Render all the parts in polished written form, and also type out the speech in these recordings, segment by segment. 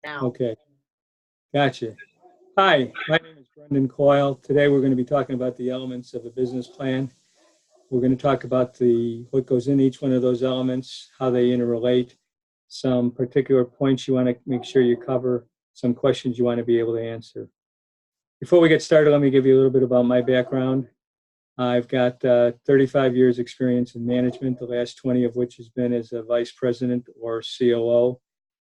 Okay, gotcha. Hi, my name is Brendan Coyle. Today we're going to be talking about the elements of a business plan. We're going to talk about what goes in each one of those elements, how they interrelate, some particular points you want to make sure you cover, some questions you want to be able to answer. Before we get started, let me give you a little bit about my background. I've got 35 years experience in management, the last 20 of which has been as a vice president or COO.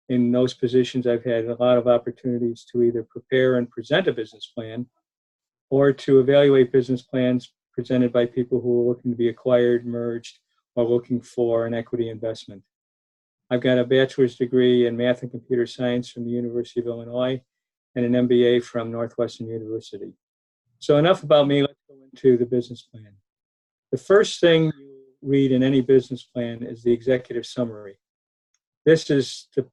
In those positions, I've had a lot of opportunities to either prepare and present a business plan or to evaluate business plans presented by people who are looking to be acquired, merged, or looking for an equity investment. I've got a bachelor's degree in math and computer science from the University of Illinois and an MBA from Northwestern University. So enough about me, let's go into the business plan. The first thing you read in any business plan is the executive summary. This is the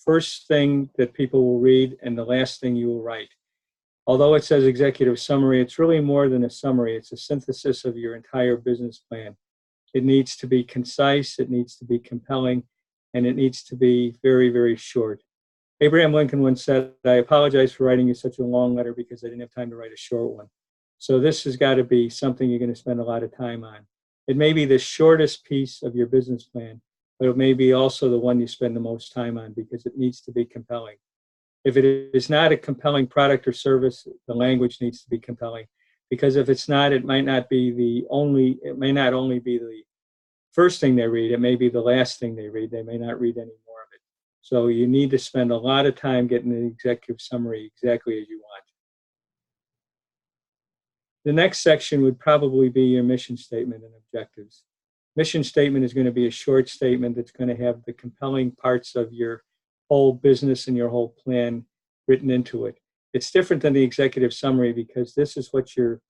first thing that people will read and the last thing you will write. Although it says executive summary, it's really more than a summary. It's a synthesis of your entire business plan. It needs to be concise, it needs to be compelling, and it needs to be very, very short. Abraham Lincoln once said, "I apologize for writing you such a long letter because I didn't have time to write a short one." So this has got to be something you're going to spend a lot of time on. It may be the shortest piece of your business plan, but it may be also the one you spend the most time on because it needs to be compelling. If it is not a compelling product or service, the language needs to be compelling, because if it's not, it may not only be the first thing they read, it may be the last thing they read. They may not read any more of it. So you need to spend a lot of time getting the executive summary exactly as you want. The next section would probably be your mission statement and objectives. Mission statement is going to be a short statement that's going to have the compelling parts of your whole business and your whole plan written into it. It's different than the executive summary because this is what your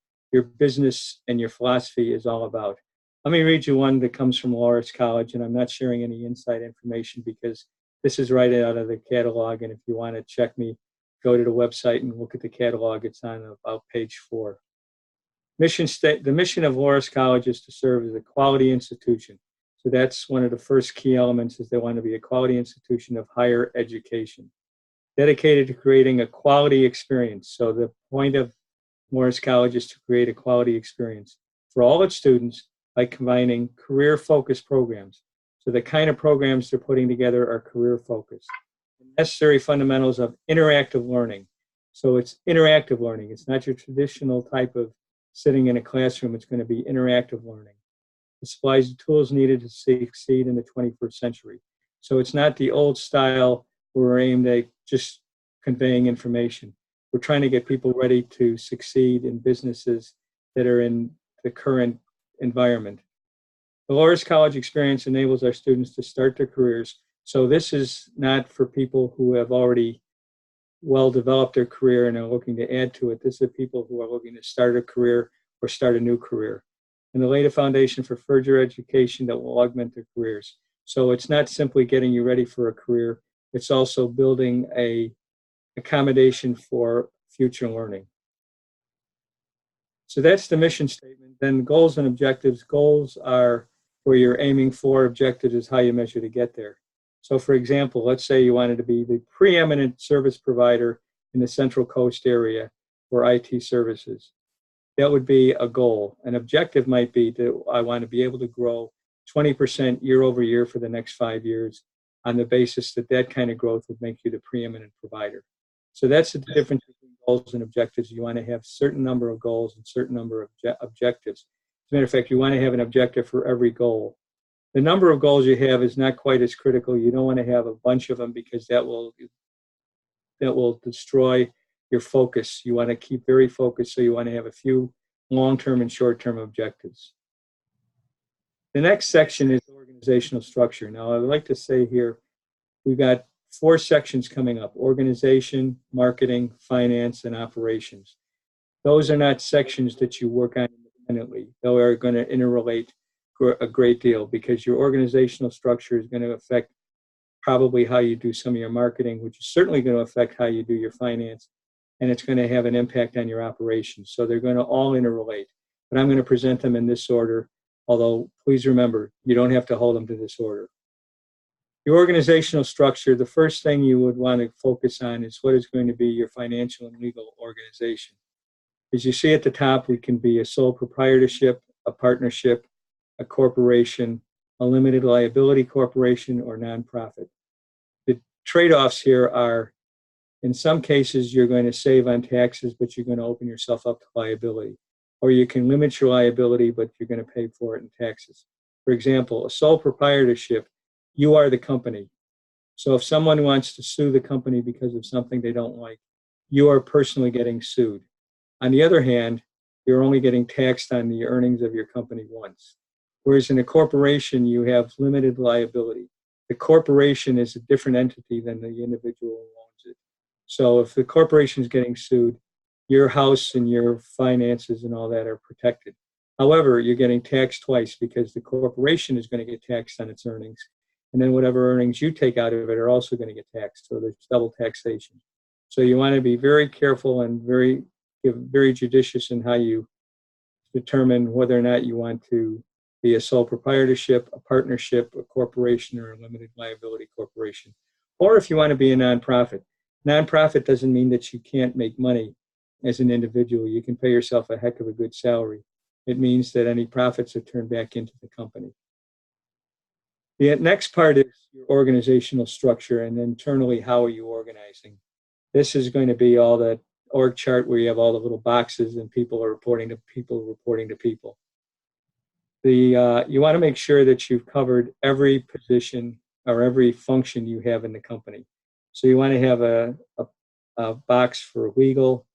business and your philosophy is all about. Let me read you one that comes from Loras College, and I'm not sharing any inside information because this is right out of the catalog, and if you want to check me, go to the website and look at the catalog. It's on about page 4. The mission of Loras College is to serve as a quality institution. So that's one of the first key elements, is they want to be a quality institution of higher education, dedicated to creating a quality experience. So the point of Loras College is to create a quality experience for all its students by combining career-focused programs. So the kind of programs they're putting together are career-focused. Necessary fundamentals of interactive learning. So it's interactive learning. It's not your traditional type of sitting in a classroom. It's going to be interactive learning. It supplies the tools needed to succeed in the 21st century. So it's not the old style where we're aimed at just conveying information. We're trying to get people ready to succeed in businesses that are in the current environment. The Loras College experience enables our students to start their careers. So this is not for people who have already well developed their career and are looking to add to it. This is people who are looking to start a career or start a new career. And to lay the foundation for further education that will augment their careers. So it's not simply getting you ready for a career, it's also building a accommodation for future learning. So that's the mission statement. Then goals and objectives. Goals are where you're aiming for. Objectives is how you measure to get there. So for example, let's say you wanted to be the preeminent service provider in the Central Coast area for IT services. That would be a goal. An objective might be that I want to be able to grow 20% year over year for the next 5 years on the basis that that kind of growth would make you the preeminent provider. So that's the difference between goals and objectives. You want to have a certain number of goals and a certain number of objectives. As a matter of fact, you want to have an objective for every goal. The number of goals you have is not quite as critical. You don't want to have a bunch of them because that will destroy your focus. You want to keep very focused, so you want to have a few long-term and short-term objectives. The next section is organizational structure. Now, I would like to say here, we've got 4 sections coming up: organization, marketing, finance, and operations. Those are not sections that you work on independently. They are going to interrelate a great deal because your organizational structure is going to affect probably how you do some of your marketing, which is certainly going to affect how you do your finance, and it's going to have an impact on your operations. So they're going to all interrelate. But I'm going to present them in this order, although please remember, you don't have to hold them to this order. Your organizational structure, the first thing you would want to focus on is what is going to be your financial and legal organization. As you see at the top, we can be a sole proprietorship, a partnership, a corporation, a limited liability corporation, or nonprofit. The trade-offs here are, in some cases, you're going to save on taxes, but you're going to open yourself up to liability. Or you can limit your liability, but you're going to pay for it in taxes. For example, a sole proprietorship, you are the company. So if someone wants to sue the company because of something they don't like, you are personally getting sued. On the other hand, you're only getting taxed on the earnings of your company once. Whereas in a corporation, you have limited liability. The corporation is a different entity than the individual who owns it. So if the corporation is getting sued, your house and your finances and all that are protected. However, you're getting taxed twice because the corporation is going to get taxed on its earnings. And then whatever earnings you take out of it are also going to get taxed. So there's double taxation. So you want to be very careful and very judicious in how you determine whether or not you want to be a sole proprietorship, a partnership, a corporation, or a limited liability corporation. Or if you want to be a nonprofit. Nonprofit doesn't mean that you can't make money as an individual. You can pay yourself a heck of a good salary. It means that any profits are turned back into the company. The next part is your organizational structure, and internally, how are you organizing? This is going to be all that org chart where you have all the little boxes and people are reporting to people reporting to people. You want to make sure that you've covered every position or every function you have in the company. So you want to have a box for legal,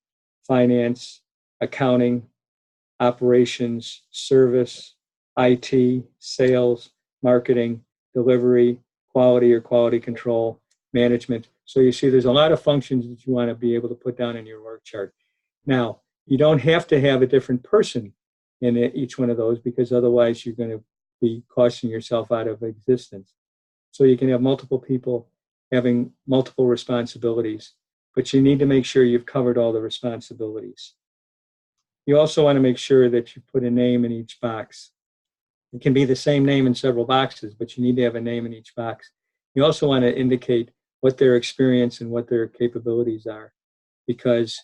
finance, accounting, operations, service, IT, sales, marketing, delivery, quality or quality control, management. So you see there's a lot of functions that you want to be able to put down in your org chart. Now, you don't have to have a different person in each one of those because otherwise you're going to be costing yourself out of existence. So you can have multiple people having multiple responsibilities, but you need to make sure you've covered all the responsibilities. You also want to make sure that you put a name in each box. It can be the same name in several boxes, but you need to have a name in each box. You also want to indicate what their experience and what their capabilities are, because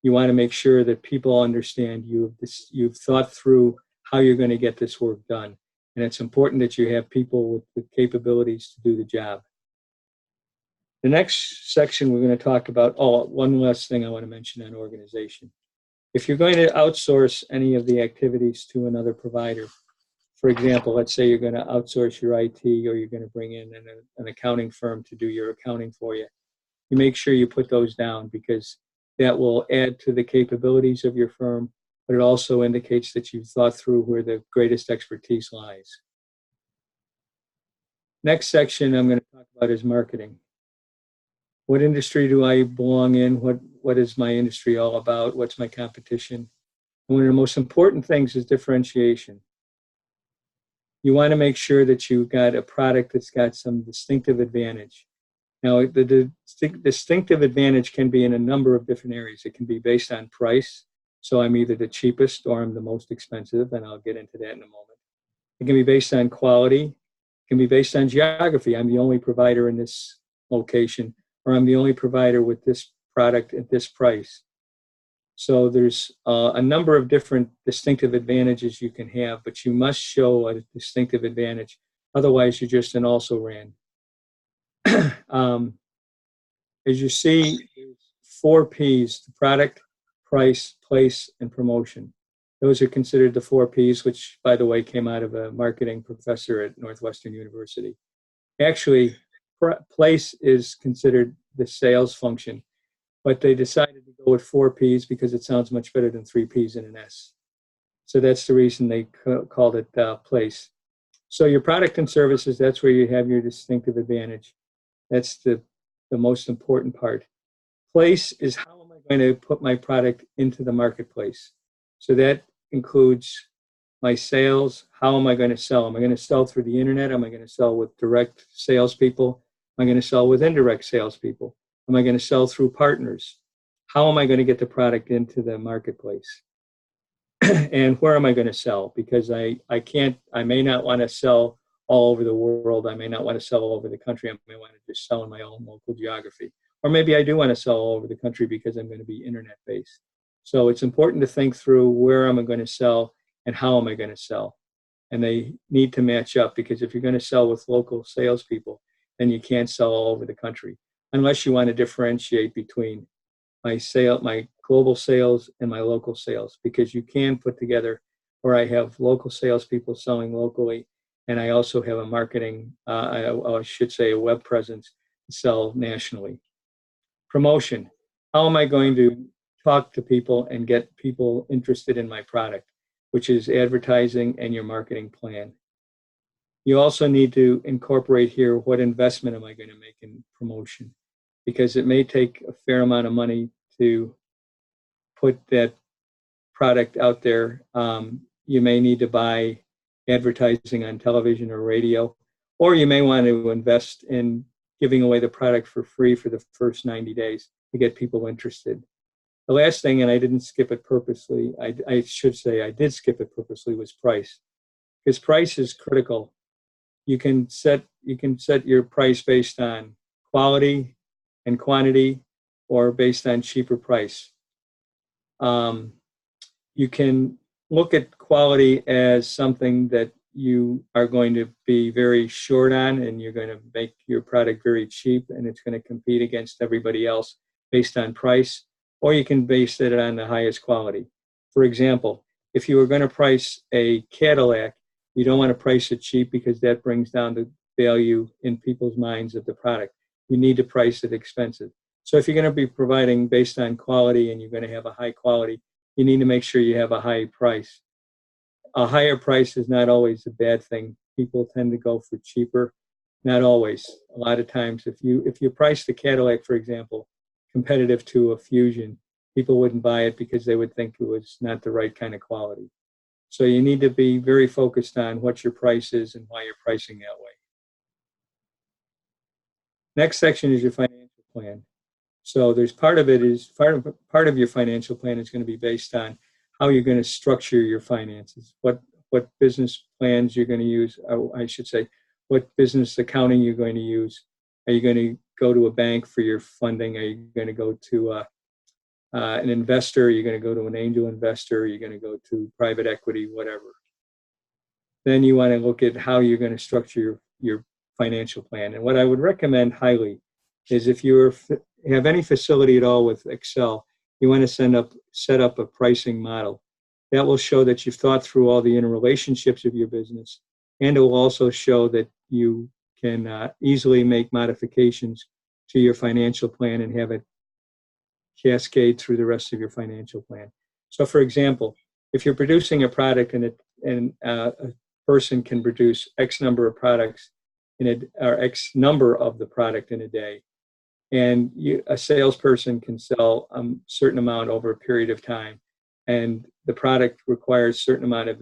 you want to make sure that people understand you've thought through how you're going to get this work done. And it's important that you have people with the capabilities to do the job. The next section we're going to talk about, one last thing I want to mention on organization. If you're going to outsource any of the activities to another provider, for example, let's say you're going to outsource your IT or you're going to bring in an accounting firm to do your accounting for you, you make sure you put those down because that will add to the capabilities of your firm, but it also indicates that you've thought through where the greatest expertise lies. Next section I'm going to talk about is marketing. What industry do I belong in? What is my industry all about? What's my competition? And one of the most important things is differentiation. You want to make sure that you've got a product that's got some distinctive advantage. Now, the distinctive advantage can be in a number of different areas. It can be based on price. So I'm either the cheapest or I'm the most expensive, and I'll get into that in a moment. It can be based on quality. It can be based on geography. I'm the only provider in this location, or I'm the only provider with this product at this price. So there's a number of different distinctive advantages you can have, but you must show a distinctive advantage. Otherwise, you're just an also-ran. As you see, 4 Ps, the product, price, place, and promotion. Those are considered the 4 Ps, which, by the way, came out of a marketing professor at Northwestern University. Actually, place is considered the sales function, but they decided to go with 4 Ps because it sounds much better than 3 Ps and an S. So that's the reason they called it place. So your product and services, that's where you have your distinctive advantage. That's the most important part. Place is how am I going to put my product into the marketplace? So that includes my sales. How am I going to sell? Am I going to sell through the internet? Am I going to sell with direct salespeople? Am I going to sell with indirect salespeople? Am I going to sell through partners? How am I going to get the product into the marketplace? And where am I going to sell? Because I may not want to sell all over the world. I may not want to sell all over the country. I may want to just sell in my own local geography. Or maybe I do want to sell all over the country because I'm going to be internet based. So it's important to think through where am I going to sell and how am I going to sell. And they need to match up, because if you're going to sell with local salespeople, then you can't sell all over the country unless you want to differentiate between my global sales and my local sales, because you can put together where I have local salespeople selling locally, and I also have a marketing, I should say, a web presence to sell nationally. Promotion. How am I going to talk to people and get people interested in my product, which is advertising and your marketing plan. You also need to incorporate here, what investment am I going to make in promotion? Because it may take a fair amount of money to put that product out there. You may need to buy advertising on television or radio, or you may want to invest in giving away the product for free for the first 90 days to get people interested. The last thing, and I didn't skip it purposely, I should say I did skip it purposely, was price. Because price is critical. You can set your price based on quality and quantity, or based on cheaper price. You can look at quality as something that you are going to be very short on, and you're going to make your product very cheap, and it's going to compete against everybody else based on price, or you can base it on the highest quality. For example, if you were going to price a Cadillac, you don't want to price it cheap, because that brings down the value in people's minds of the product. You need to price it expensive. So if you're going to be providing based on quality and you're going to have a high quality, you need to make sure you have a high price. A higher price is not always a bad thing. People tend to go for cheaper. Not always. A lot of times, if you price the Cadillac, for example, competitive to a Fusion, people wouldn't buy it because they would think it was not the right kind of quality. So you need to be very focused on what your price is and why you're pricing that way. Next section is your financial plan. So there's part of your financial plan is going to be based on how you're going to structure your finances, what business plans you're going to use. I should say, what business accounting you're going to use. Are you going to go to a bank for your funding? Are you going to go to an investor? Are you going to go to an angel investor? Are you going to go to private equity, whatever? Then you want to look at how you're going to structure your financial plan. And what I would recommend highly is, if you have any facility at all with Excel, you want to set up a pricing model. That will show that you've thought through all the interrelationships of your business, and it will also show that you can easily make modifications to your financial plan and have it cascade through the rest of your financial plan. So, for example, if you're producing a product and a person can produce X number of products or X number of the product in a day, and a salesperson can sell a certain amount over a period of time, and the product requires a certain amount of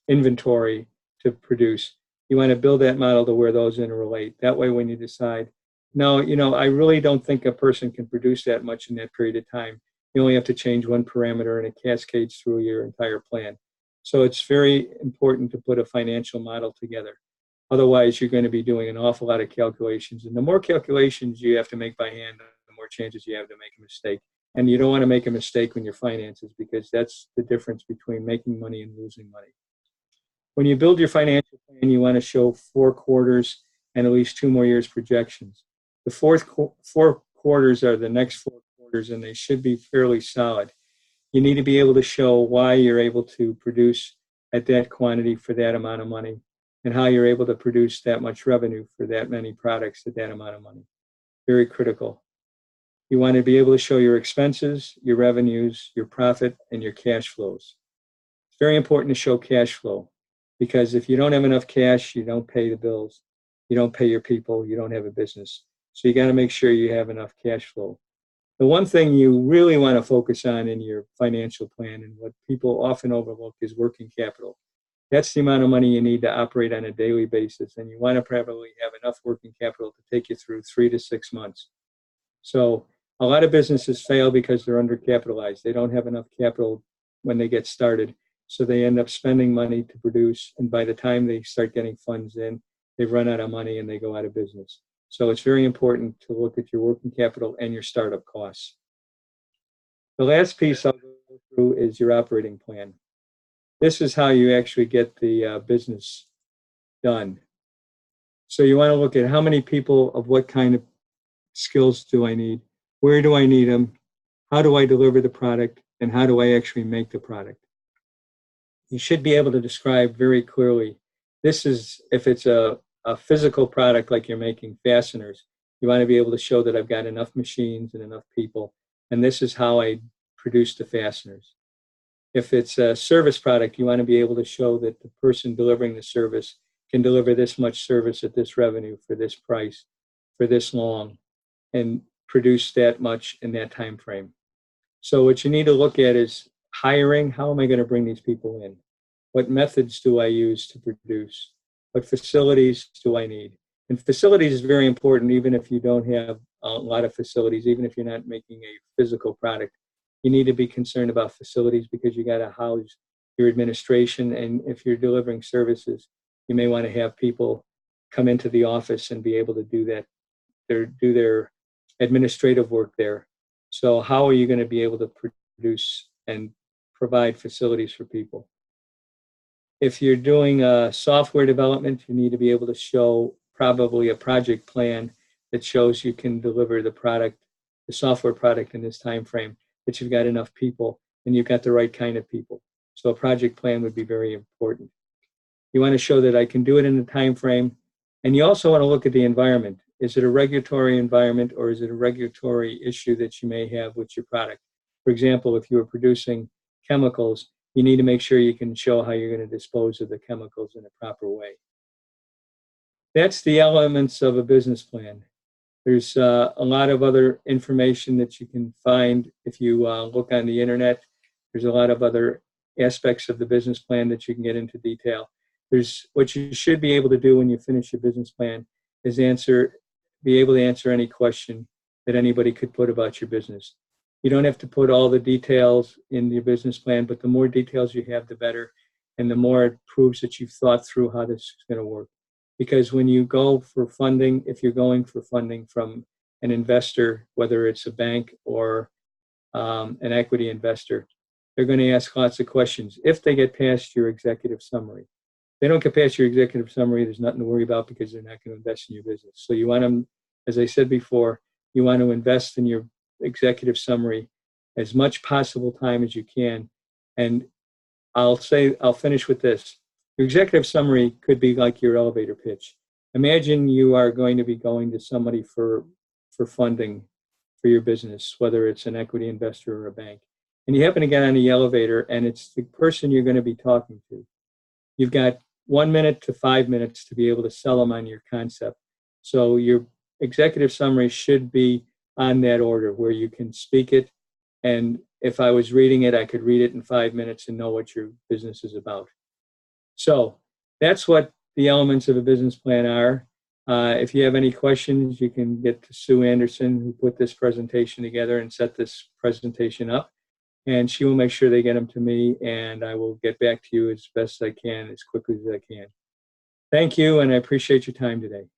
inventory to produce. You want to build that model to where those interrelate. That way, when you decide, no, I really don't think a person can produce that much in that period of time, you only have to change one parameter and it cascades through your entire plan. So it's very important to put a financial model together. Otherwise, you're going to be doing an awful lot of calculations. And the more calculations you have to make by hand, the more chances you have to make a mistake. And you don't want to make a mistake when your finances, because that's the difference between making money and losing money. When you build your financial plan, you want to show 4 quarters and at least 2 more years projections. The 4 quarters are the next 4 quarters, and they should be fairly solid. You need to be able to show why you're able to produce at that quantity for that amount of money, and how you're able to produce that much revenue for that many products at that amount of money. Very critical. You want to be able to show your expenses, your revenues, your profit, and your cash flows. It's very important to show cash flow, because if you don't have enough cash, you don't pay the bills, you don't pay your people, you don't have a business. So you got to make sure you have enough cash flow. The one thing you really want to focus on in your financial plan, and what people often overlook, is working capital. That's the amount of money you need to operate on a daily basis, and you want to probably have enough working capital to take you through 3 to 6 months. So a lot of businesses fail because they're undercapitalized. They don't have enough capital when they get started, So they end up spending money to produce, and by the time they start getting funds in, they've run out of money and they go out of business. So it's very important to look at your working capital and your startup costs. The last piece I'll go through is your operating plan. This is how you actually get the business done. So you want to look at how many people of what kind of skills do I need? Where do I need them? How do I deliver the product? And how do I actually make the product? You should be able to describe very clearly. This is, if it's a physical product like you're making fasteners, you want to be able to show that I've got enough machines and enough people, and this is how I produce the fasteners. If it's a service product, you want to be able to show that the person delivering the service can deliver this much service at this revenue for this price, for this long, and produce that much in that time frame. So what you need to look at is hiring. How am I going to bring these people in? What methods do I use to produce? What facilities do I need? And facilities is very important, even if you don't have a lot of facilities, even if you're not making a physical product. You need to be concerned about facilities because you got to house your administration. And if you're delivering services, you may want to have people come into the office and be able to do that, do their administrative work there. So how are you going to be able to produce and provide facilities for people? If you're doing software development, you need to be able to show probably a project plan that shows you can deliver the product, the software product in this time frame, that you've got enough people and you've got the right kind of people. So a project plan would be very important. You want to show that I can do it in a time frame, and you also want to look at the environment. Is it a regulatory environment or is it a regulatory issue that you may have with your product? For example, if you are producing chemicals, you need to make sure you can show how you're going to dispose of the chemicals in a proper way. That's the elements of a business plan. There's a lot of other information that you can find if you look on the internet. There's a lot of other aspects of the business plan that you can get into detail. There's what you should be able to do when you finish your business plan is be able to answer any question that anybody could put about your business. You don't have to put all the details in your business plan, but the more details you have, the better. And the more it proves that you've thought through how this is going to work. Because when you go for funding, if you're going for funding from an investor, whether it's a bank or an equity investor, they're going to ask lots of questions if they get past your executive summary. If they don't get past your executive summary, there's nothing to worry about because they're not going to invest in your business. So you want to, as I said before, you want to invest in your executive summary as much possible time as you can. And I'll finish with this. Your executive summary could be like your elevator pitch. Imagine you are going to be going to somebody for funding for your business, whether it's an equity investor or a bank. And you happen to get on the elevator and it's the person you're going to be talking to. You've got 1 minute to 5 minutes to be able to sell them on your concept. So your executive summary should be on that order where you can speak it. And if I was reading it, I could read it in 5 minutes and know what your business is about. So that's what the elements of a business plan are. If you have any questions, you can get to Sue Anderson, who put this presentation together and set this presentation up. And she will make sure they get them to me, and I will get back to you as best I can, as quickly as I can. Thank you, and I appreciate your time today.